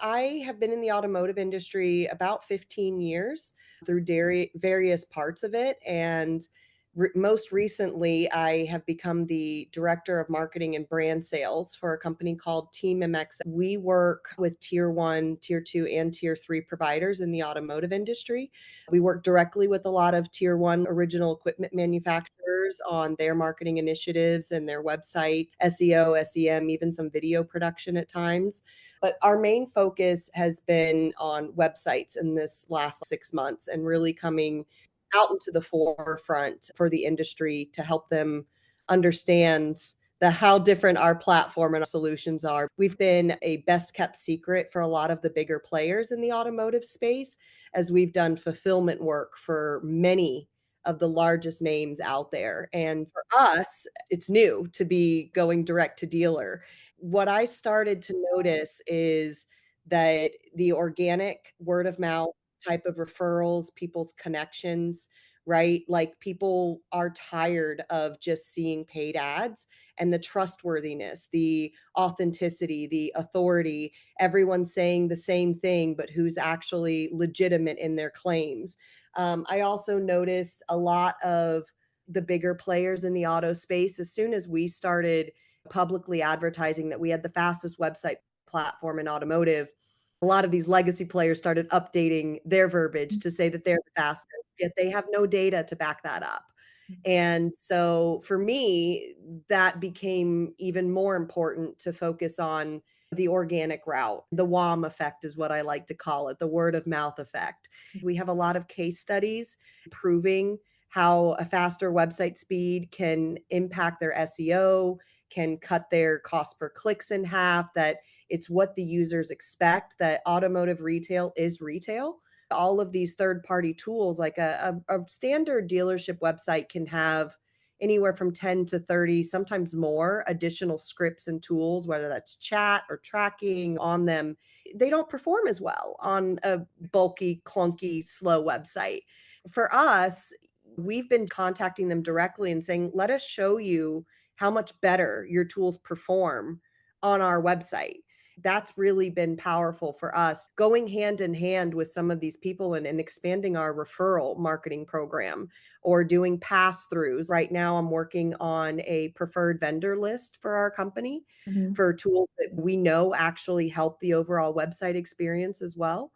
I have been in the automotive industry about 15 years through various parts of it. And most recently, I have become the director of marketing and brand sales for a company called Team MX. We work with tier one, tier two, and tier three providers in the automotive industry. We work directly with a lot of tier one original equipment manufacturers on their marketing initiatives and their websites, SEO, SEM, even some video production at times. But our main focus has been on websites in this last 6 months and really coming out into the forefront for the industry to help them understand how different our platform and our solutions are. We've been a best kept secret for a lot of the bigger players in the automotive space, as we've done fulfillment work for many of the largest names out there. And for us, it's new to be going direct to dealer. What I started to notice is that the organic word of mouth type of referrals, people's connections, right? Like people are tired of just seeing paid ads, and the trustworthiness, the authenticity, the authority, everyone saying the same thing, but who's actually legitimate in their claims. I also noticed a lot of the bigger players in the auto space, as soon as we started publicly advertising that we had the fastest website platform in automotive, a lot of these legacy players started updating their verbiage to say that they're the fastest, yet they have no data to back that up. And so for me, that became even more important to focus on the organic route. The WOM effect is what I like to call it, the word of mouth effect. We have a lot of case studies proving how a faster website speed can impact their SEO, can cut their cost per clicks in half, that it's what the users expect, that automotive retail is retail. All of these third-party tools, like a standard dealership website can have anywhere from 10 to 30, sometimes more additional scripts and tools, whether that's chat or tracking on them. They don't perform as well on a bulky, clunky, slow website. For us, we've been contacting them directly and saying, let us show you how much better your tools perform on our website. That's really been powerful for us, going hand in hand with some of these people and expanding our referral marketing program or doing pass-throughs. Right now, I'm working on a preferred vendor list for our company Mhm. for tools that we know actually help the overall website experience as well.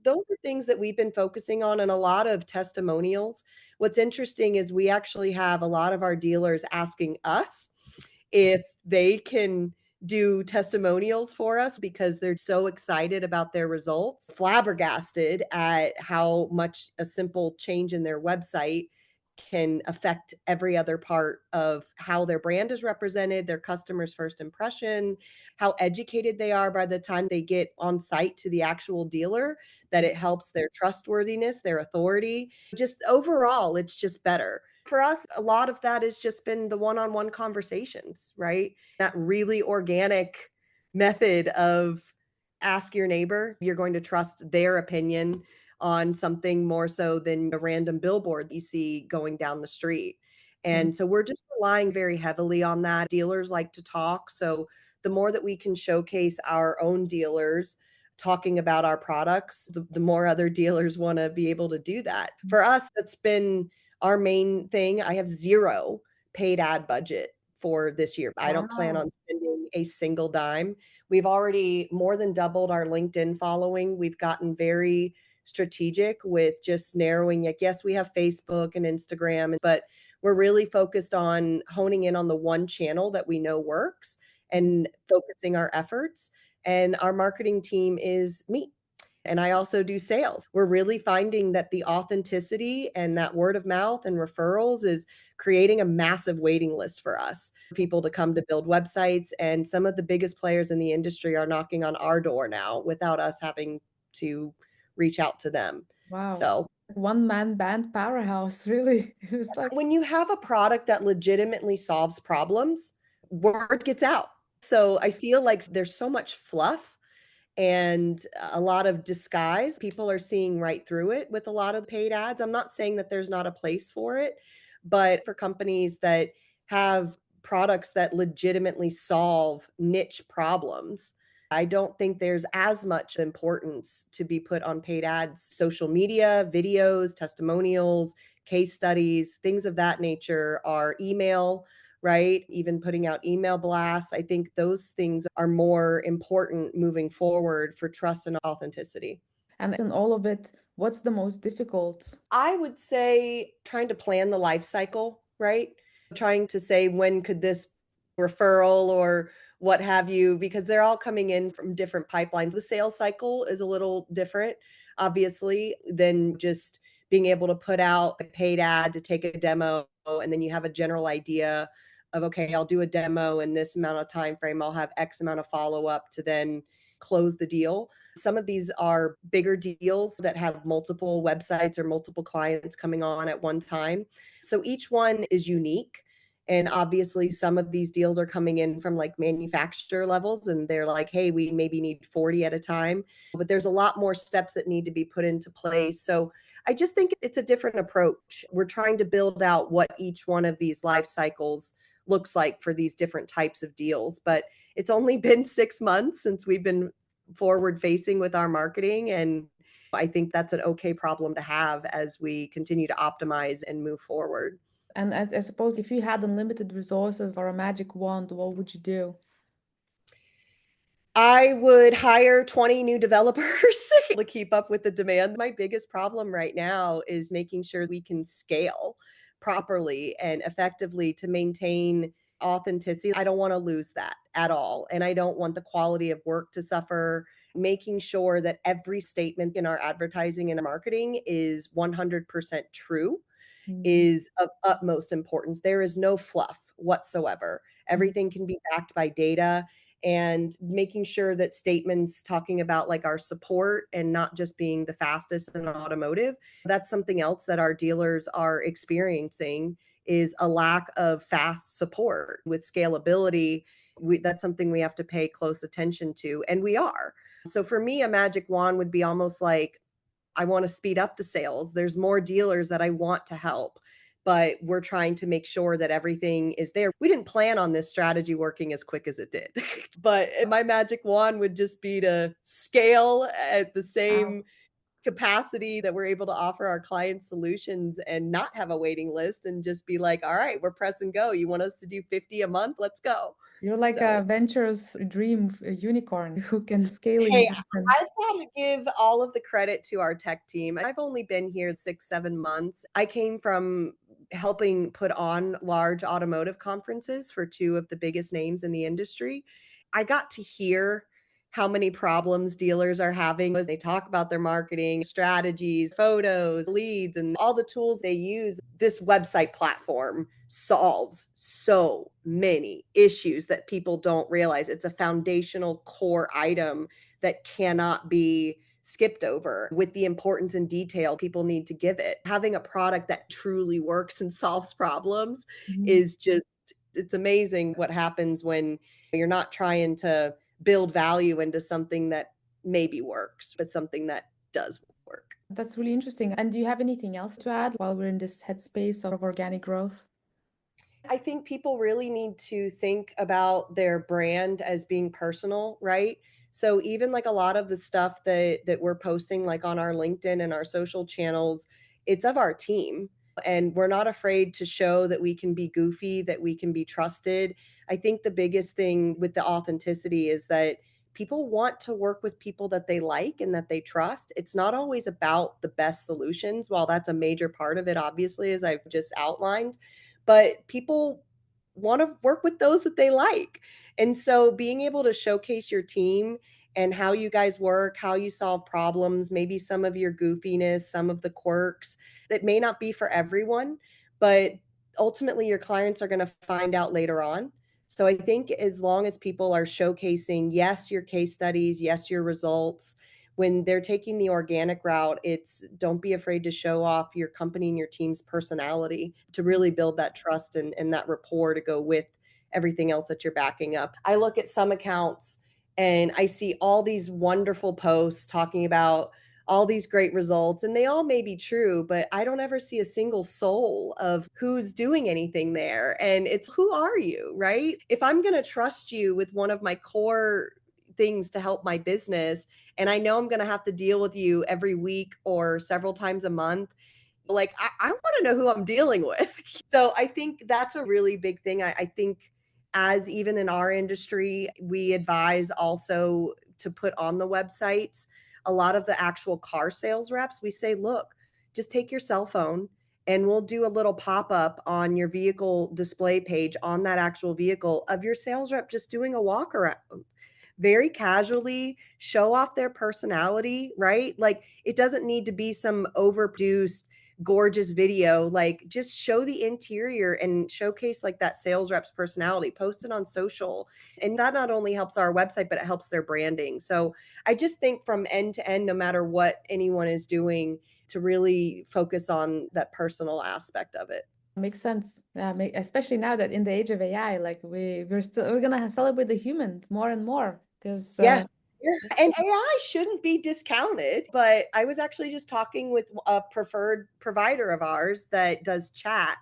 Those are things that we've been focusing on, and a lot of testimonials. What's interesting is we actually have a lot of our dealers asking us if they can do testimonials for us because they're so excited about their results, flabbergasted at how much a simple change in their website can affect every other part of how their brand is represented, their customer's first impression, how educated they are by the time they get on site to the actual dealer, that it helps their trustworthiness, their authority. Just overall, it's just better. For us, a lot of that has just been the one-on-one conversations, right? That really organic method of ask your neighbor. You're going to trust their opinion on something more so than a random billboard you see going down the street. Mhm. And so we're just relying very heavily on that. Dealers like to talk. So the more that we can showcase our own dealers talking about our products, the more other dealers want to be able to do that. For us, that's been our main thing. I have zero paid ad budget for this year. I don't plan Wow. on spending a single dime. We've already more than doubled our LinkedIn following. We've gotten very strategic with just narrowing it. Yes, we have Facebook and Instagram, but we're really focused on honing in on the one channel that we know works and focusing our efforts. And our marketing team is me. And I also do sales. We're really finding that the authenticity and that word of mouth and referrals is creating a massive waiting list for us, for people to come to build websites. And some of the biggest players in the industry are knocking on our door now without us having to reach out to them. Wow. So One-man band powerhouse, really. It's like when you have a product that legitimately solves problems, word gets out. So I feel like there's so much fluff and a lot of disguise. People are seeing right through it with a lot of paid ads. I'm not saying that there's not a place for it, but for companies that have products that legitimately solve niche problems, I don't think there's as much importance to be put on paid ads. Social media, videos, testimonials, case studies, things of that nature are email, right? Even putting out email blasts. I think those things are more important moving forward for trust and authenticity. And in all of it, what's the most difficult? I would say trying to plan the life cycle, right? Trying to say when could this referral or what have you, because they're all coming in from different pipelines. The sales cycle is a little different, obviously, than just being able to put out a paid ad to take a demo and then you have a general idea of, okay, I'll do a demo in this amount of time frame. I'll have X amount of follow up to then close the deal. Some of these are bigger deals that have multiple websites or multiple clients coming on at one time. So each one is unique. And obviously, some of these deals are coming in from like manufacturer levels, and they're like, hey, we maybe need 40 at a time. But there's a lot more steps that need to be put into place. So I just think it's a different approach. We're trying to build out what each one of these life cycles looks like for these different types of deals. But it's only been 6 months since we've been forward facing with our marketing. And I think that's an okay problem to have as we continue to optimize and move forward. And I suppose if you had unlimited resources or a magic wand, what would you do? I would hire 20 new developers to keep up with the demand. My biggest problem right now is making sure we can scale properly and effectively to maintain authenticity. I don't want to lose that at all. And I don't want the quality of work to suffer. Making sure that every statement in our advertising and marketing is 100% true Mm, is of utmost importance. There is no fluff whatsoever. mm, Everything can be backed by data and making sure that statements talking about like our support and not just being the fastest in automotive. That's something else that our dealers are experiencing is a lack of fast support with scalability. That's something we have to pay close attention to, and we are. So for me, a magic wand would be almost like I want to speed up the sales. There's more dealers that I want to help, but we're trying to make sure that everything is there. We didn't plan on this strategy working as quick as it did, but my magic wand would just be to scale at the wow. same capacity that we're able to offer our clients solutions and not have a waiting list and just be like, all right, we're press and go. You want us to do 50 a month? Let's go. You're like So a venture's dream unicorn who can scaling hey, happen. I've got to give all of the credit to our tech team. I've only been here 6, 7 months. I came from helping put on large automotive conferences for two of the biggest names in the industry. I got to hear how many problems dealers are having as they talk about their marketing strategies, photos, leads, and all the tools they use. This website platform solves so many issues that people don't realize. It's a foundational core item that cannot be skipped over with the importance and detail people need to give it. Having a product that truly works and solves problems Mhm. is just, it's amazing what happens when you're not trying to build value into something that maybe works, but something that does work. That's really interesting. And do you have anything else to add while we're in this headspace of organic growth? I think people really need to think about their brand as being personal, right? So even like a lot of the stuff that we're posting like on our LinkedIn and our social channels, it's of our team and we're not afraid to show that we can be goofy, that we can be trusted. I think the biggest thing with the authenticity is that people want to work with people that they like and that they trust. It's not always about the best solutions, while that's a major part of it obviously as I've just outlined, but people want to work with those that they like. And so being able to showcase your team and how you guys work, how you solve problems, maybe some of your goofiness, some of the quirks that may not be for everyone, but ultimately your clients are going to find out later on. So I think as long as people are showcasing, yes, your case studies, yes, your results, when they're taking the organic route, it's don't be afraid to show off your company and your team's personality to really build that trust and that rapport to go with everything else that you're backing up. I look at some accounts and I see all these wonderful posts talking about all these great results, and they all may be true, but I don't ever see a single soul of who's doing anything there. And it's who are you, right? If I'm going to trust you with one of my core things to help my business, and I know I'm gonna have to deal with you every week or several times a month. Like, I wanna know who I'm dealing with. So I think that's a really big thing. I think as even in our industry, we advise also to put on the websites a lot of the actual car sales reps. We say, look, just take your cell phone and we'll do a little pop up on your vehicle display page on that actual vehicle of your sales rep just doing a walk around very casually, show off their personality, right? Like, it doesn't need to be some overproduced, gorgeous video. Like, just show the interior and showcase like that sales rep's personality, post it on social. And that not only helps our website, but it helps their branding. So I just think from end to end, no matter what anyone is doing, to really focus on that personal aspect of it. Makes sense. Yeah, especially now that in the age of AI, like we're gonna celebrate the human more and more because Yes. Yeah, and AI shouldn't be discounted, but I was actually just talking with a preferred provider of ours that does chat,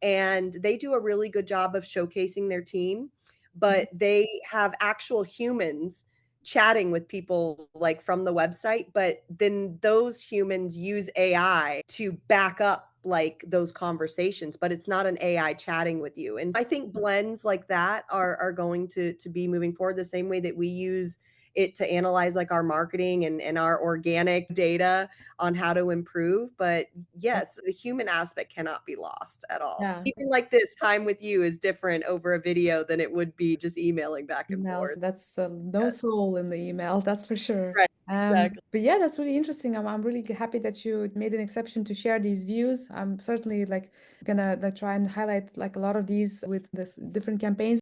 and they do a really good job of showcasing their team, but they have actual humans chatting with people, like, from the website, but then those humans use AI to back up, like, those conversations, but it's not an AI chatting with you, and I think blends like that are going to be moving forward the same way that we use it to analyze, like, our marketing and our organic data on how to improve, but yes, the human aspect cannot be lost at all. yeah, Even like this time with you is different over a video than it would be just emailing back and emails. forth. That's no Yes, soul in the email, that's for sure. right, exactly. But yeah, that's really interesting. I'm really happy that you made an exception to share these views. I'm certainly like gonna like try and highlight like a lot of these with this different campaigns